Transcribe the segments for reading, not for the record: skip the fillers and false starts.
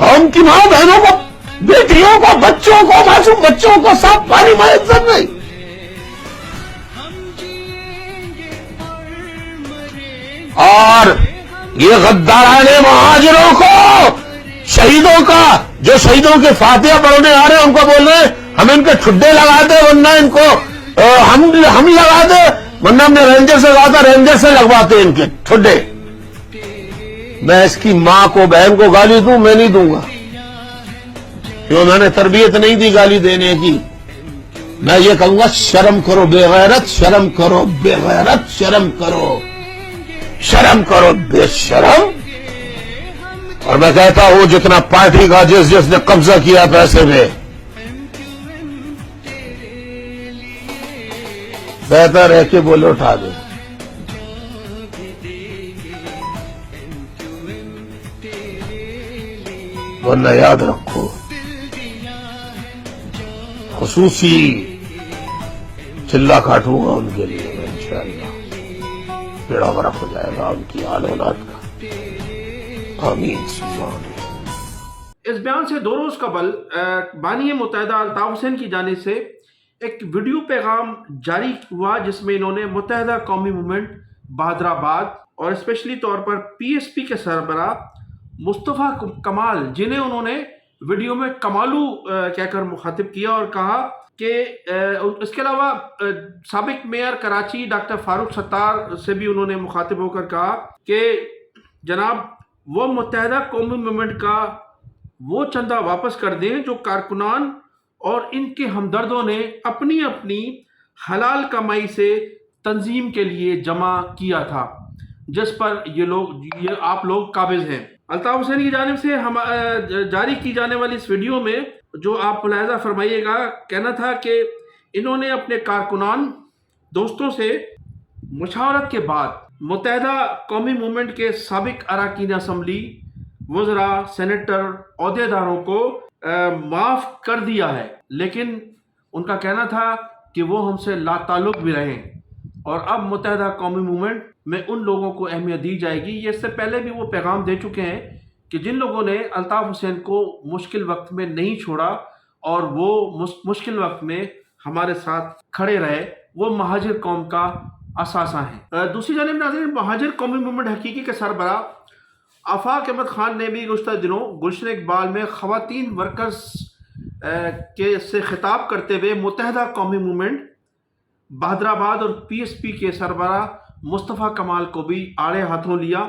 اور ان کی ماں بہنوں کو، بیٹیوں کو، بچوں کو، معصوم بچوں کو صاف پانی میں عزت نہیں. اور یہ غداران مہاجروں کو، شہیدوں کا، جو شہیدوں کے فاتحہ پڑھنے آ رہے ہیں ان کو بول رہے ہیں ہم ان کے ٹھڈے لگا دیں ورنہ ان کو ہم لگا دیں، ورنہ ہم نے رینجر سے کہا تھا رینجر سے لگواتے ہیں ان کے ٹھڈے. میں اس کی ماں کو، بہن کو گالی دوں؟ میں نہیں دوں گا، کیوں؟ میں نے تربیت نہیں دی گالی دینے کی. میں یہ کہوں گا شرم کرو بے غیرت، شرم کرو بے غیرت، شرم کرو، شرم کرو بے شرم. اور میں کہتا ہوں جتنا پارٹی کا جس نے قبضہ کیا پیسے میں، بہتر ہے کہ بولے اٹھا دے. ورنہ یاد رکھو خصوصی چلا کاٹوں گا ان کے لیے میں انشاءاللہ. بیڑا غرق ہو جائے گا ان کی آل اولاد کا. آمین ثم آمین. اس بیان سے 2 روز قبل بانی متحدہ الطاف حسین کی جانب سے ایک ویڈیو پیغام جاری ہوا جس میں انہوں نے متحدہ قومی موومنٹ بہادر آباد اور اسپیشلی طور پر پی ایس پی کے سربراہ مصطفیٰ کمال، جنہیں انہوں نے ویڈیو میں کمالو کہہ کر مخاطب کیا، اور کہا کہ اس کے علاوہ سابق میئر کراچی ڈاکٹر فاروق ستار سے بھی انہوں نے مخاطب ہو کر کہا کہ جناب وہ متحدہ قومی موومنٹ کا وہ چندہ واپس کر دیں جو کارکنان اور ان کے ہمدردوں نے اپنی اپنی حلال کمائی سے تنظیم کے لیے جمع کیا تھا، جس پر یہ آپ لوگ قابض ہیں. الطاف حسین کی جانب سے جاری کی جانے والی اس ویڈیو میں جو آپ ملاحظہ فرمائیے گا، کہنا تھا کہ انہوں نے اپنے کارکنان دوستوں سے مشاورت کے بعد متحدہ قومی موومنٹ کے سابق اراکین اسمبلی، وزراء، سینیٹر، عہدیداروں کو معاف کر دیا ہے، لیکن ان کا کہنا تھا کہ وہ ہم سے لا تعلق بھی رہیں اور اب متحدہ قومی موومنٹ میں ان لوگوں کو اہمیت دی جائے گی. یہ اس سے پہلے بھی وہ پیغام دے چکے ہیں کہ جن لوگوں نے الطاف حسین کو مشکل وقت میں نہیں چھوڑا اور وہ مشکل وقت میں ہمارے ساتھ کھڑے رہے، وہ مہاجر قوم کا اثاثہ ہیں. دوسری جانب ناظرین، مہاجر قومی موومنٹ حقیقی کے سربراہ آفاق احمد خان نے بھی گزشتہ دنوں گلشن اقبال میں خواتین ورکرز کے سے خطاب کرتے ہوئے متحدہ قومی موومنٹ بہادر آباد اور پی ایس پی کے سربراہ مصطفیٰ کمال کو بھی آڑے ہاتھوں لیا.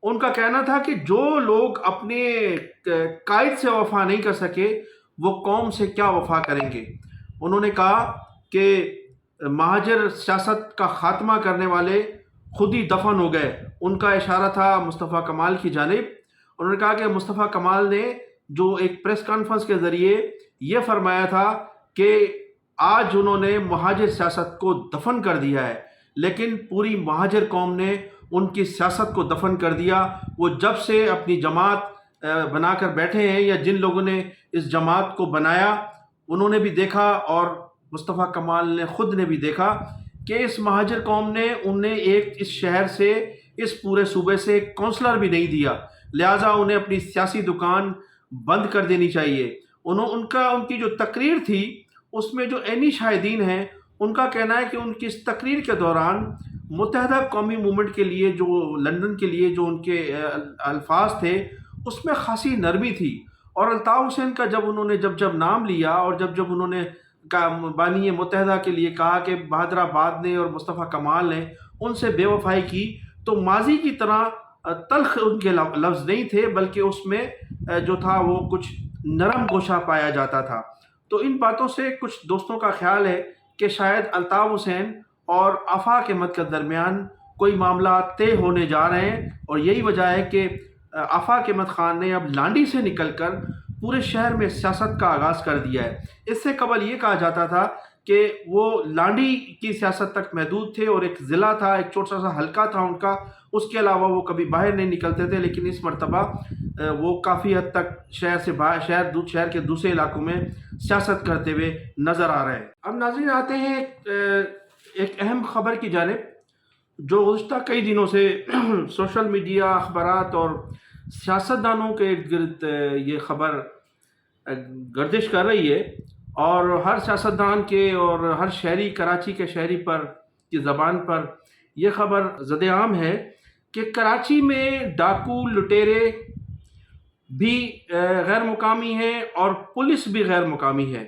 ان کا کہنا تھا کہ جو لوگ اپنے قائد سے وفا نہیں کر سکے وہ قوم سے کیا وفا کریں گے. انہوں نے کہا کہ مہاجر سیاست کا خاتمہ کرنے والے خود ہی دفن ہو گئے. ان کا اشارہ تھا مصطفیٰ کمال کی جانب. انہوں نے کہا کہ مصطفیٰ کمال نے جو ایک پریس کانفرنس کے ذریعے یہ فرمایا تھا کہ آج انہوں نے مہاجر سیاست کو دفن کر دیا ہے، لیکن پوری مہاجر قوم نے ان کی سیاست کو دفن کر دیا. وہ جب سے اپنی جماعت بنا کر بیٹھے ہیں یا جن لوگوں نے اس جماعت کو بنایا انہوں نے بھی دیکھا اور مصطفیٰ کمال نے خود نے بھی دیکھا کہ اس مہاجر قوم نے انہیں ایک اس شہر سے، اس پورے صوبے سے ایک کونسلر بھی نہیں دیا، لہٰذا انہیں اپنی سیاسی دکان بند کر دینی چاہیے. ان کی جو تقریر تھی اس میں جو عینی شاہدین ہیں ان کا کہنا ہے کہ ان کی اس تقریر کے دوران متحدہ قومی موومنٹ کے لیے جو لندن کے لیے جو ان کے الفاظ تھے اس میں خاصی نرمی تھی. اور الطاف حسین کا جب انہوں نے جب نام لیا اور جب انہوں نے بانی متحدہ کے لیے کہا کہ بہادر آباد نے اور مصطفیٰ کمال نے ان سے بے وفائی کی، تو ماضی کی طرح تلخ ان کے لفظ نہیں تھے، بلکہ اس میں جو تھا وہ کچھ نرم گوشہ پایا جاتا تھا. تو ان باتوں سے کچھ دوستوں کا خیال ہے کہ شاید الطاف حسین اور آفاق احمد کے درمیان کوئی معاملات طے ہونے جا رہے ہیں، اور یہی وجہ ہے کہ آفاق احمد خان نے اب لانڈی سے نکل کر پورے شہر میں سیاست کا آغاز کر دیا ہے. اس سے قبل یہ کہا جاتا تھا کہ وہ لانڈی کی سیاست تک محدود تھے اور ایک ضلع تھا، ایک چھوٹا سا حلقہ تھا ان کا، اس کے علاوہ وہ کبھی باہر نہیں نکلتے تھے. لیکن اس مرتبہ وہ کافی حد تک شہر سے باہر شہر کے دوسرے علاقوں میں سیاست کرتے ہوئے نظر آ رہے ہیں. اب ناظرین آتے ہیں ایک اہم خبر کی جانب جو گزشتہ کئی دنوں سے سوشل میڈیا، اخبارات اور سیاستدانوں کے ارد گرد یہ خبر گردش کر رہی ہے، اور ہر سیاستدان کے اور ہر شہری، کراچی کے شہری پر کی زبان پر یہ خبر زد عام ہے کہ کراچی میں ڈاکو لٹیرے بھی غیر مقامی ہیں اور پولیس بھی غیر مقامی ہے۔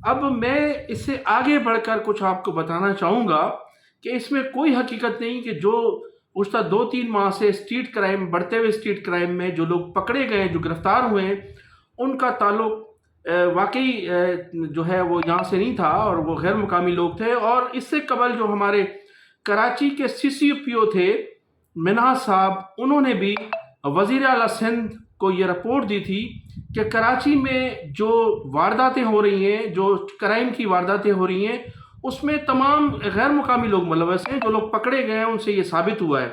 اب میں اس سے آگے بڑھ کر کچھ آپ کو بتانا چاہوں گا کہ اس میں کوئی حقیقت نہیں کہ جو گزشتہ 2-3 ماہ سے اسٹریٹ کرائم، بڑھتے ہوئے اسٹریٹ کرائم میں جو لوگ پکڑے گئے، جو گرفتار ہوئے ہیں، ان کا تعلق واقعی جو ہے وہ یہاں سے نہیں تھا اور وہ غیر مقامی لوگ تھے۔ اور اس سے قبل جو ہمارے کراچی کے CCPO تھے منہاج صاحب، انہوں نے بھی وزیر اعلیٰ سندھ کو یہ رپورٹ دی تھی کہ کراچی میں جو وارداتیں ہو رہی ہیں، جو کرائم کی وارداتیں ہو رہی ہیں، اس میں تمام غیر مقامی لوگ ملوث ہیں۔ جو لوگ پکڑے گئے ہیں ان سے یہ ثابت ہوا ہے،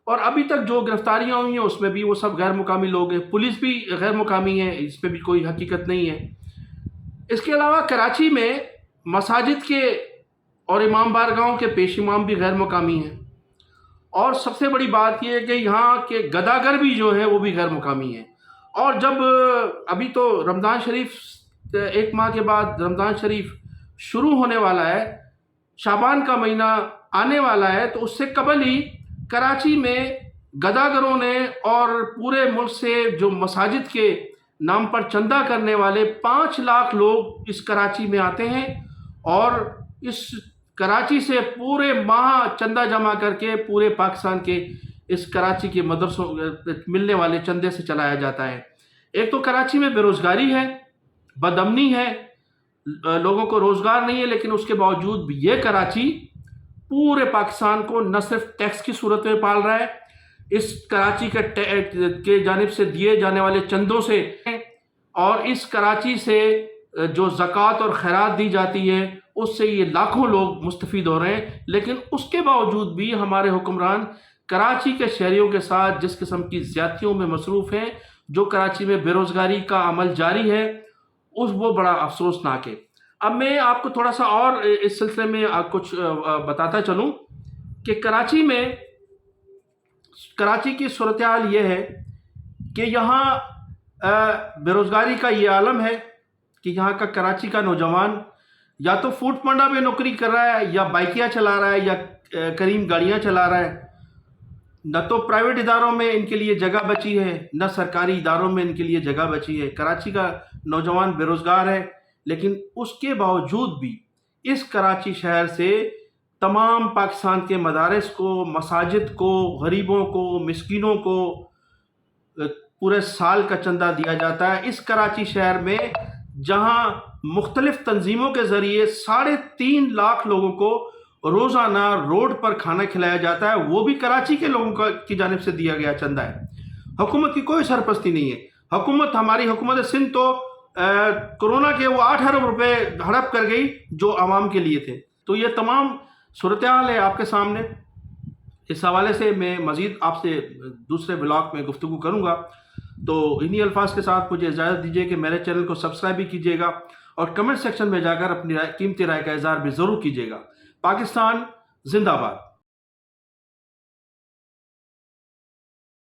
اور ابھی تک جو گرفتاریاں ہوئی ہیں اس میں بھی وہ سب غیر مقامی لوگ ہیں، پولیس بھی غیر مقامی ہے، اس میں بھی کوئی حقیقت نہیں ہے۔ اس کے علاوہ کراچی میں مساجد کے اور امام بارگاہوں کے پیش امام بھی غیر مقامی ہیں، اور سب سے بڑی بات یہ ہے کہ یہاں کے گداگر بھی جو ہیں وہ بھی غیر مقامی ہیں۔ اور جب ابھی تو رمضان شریف 1 ماہ کے بعد رمضان شریف شروع ہونے والا ہے، شعبان کا مہینہ آنے والا ہے، تو اس سے قبل ہی کراچی میں گداگروں نے اور پورے ملک سے جو مساجد کے نام پر چندہ کرنے والے 5 لاکھ لوگ اس کراچی میں آتے ہیں، اور اس کراچی سے پورے ماہ چندہ جمع کر کے پورے پاکستان کے اس کراچی کے مدرسوں ملنے والے چندے سے چلایا جاتا ہے۔ ایک تو کراچی میں بے روزگاری ہے، بد امنی ہے، لوگوں کو روزگار نہیں ہے، لیکن اس کے باوجود بھی یہ کراچی پورے پاکستان کو نہ صرف ٹیکس کی صورت میں پال رہا ہے، اس کراچی کے جانب سے دیے جانے والے چندوں سے، اور اس کراچی سے جو زکوٰۃ اور خیرات دی جاتی ہے اس سے یہ لاکھوں لوگ مستفید ہو رہے ہیں۔ لیکن اس کے باوجود بھی ہمارے حکمران کراچی کے شہریوں کے ساتھ جس قسم کی زیادتیوں میں مصروف ہیں، جو کراچی میں بے روزگاری کا عمل جاری ہے، وہ بڑا افسوسناک ہے۔ اب میں آپ کو تھوڑا سا اور اس سلسلے میں کچھ بتاتا چلوں کہ کراچی کی صورتحال یہ ہے کہ یہاں بے روزگاری کا یہ عالم ہے کہ یہاں کا کراچی کا نوجوان یا تو فوڈ پانڈا میں نوکری کر رہا ہے، یا بائکیاں چلا رہا ہے، یا کریم گاڑیاں چلا رہا ہے۔ نہ تو پرائیویٹ اداروں میں ان کے لیے جگہ بچی ہے، نہ سرکاری اداروں میں ان کے لیے جگہ بچی ہے۔ کراچی کا نوجوان بے روزگار ہے، لیکن اس کے باوجود بھی اس کراچی شہر سے تمام پاکستان کے مدارس کو، مساجد کو، غریبوں کو، مسکینوں کو پورے سال کا چندہ دیا جاتا ہے۔ اس کراچی شہر میں جہاں مختلف تنظیموں کے ذریعے 3.5 لاکھ لوگوں کو روزانہ روڈ پر کھانا کھلایا جاتا ہے، وہ بھی کراچی کے لوگوں کی جانب سے دیا گیا چندہ ہے۔ حکومت کی کوئی سرپرستی نہیں ہے۔ ہماری حکومت سندھ تو کرونا کے وہ 8 ارب روپے ہڑپ کر گئی جو عوام کے لیے تھے۔ تو یہ تمام صورتحال ہے آپ کے سامنے۔ اس حوالے سے میں مزید آپ سے دوسرے بلاگ میں گفتگو کروں گا، تو انہی الفاظ کے ساتھ مجھے اجازت دیجیے کہ میرے چینل کو سبسکرائب بھی کیجیے گا، اور کمنٹ سیکشن میں جا کر اپنی قیمتی رائے کا اظہار بھی ضرور کیجیے گا۔ پاکستان زندہ باد۔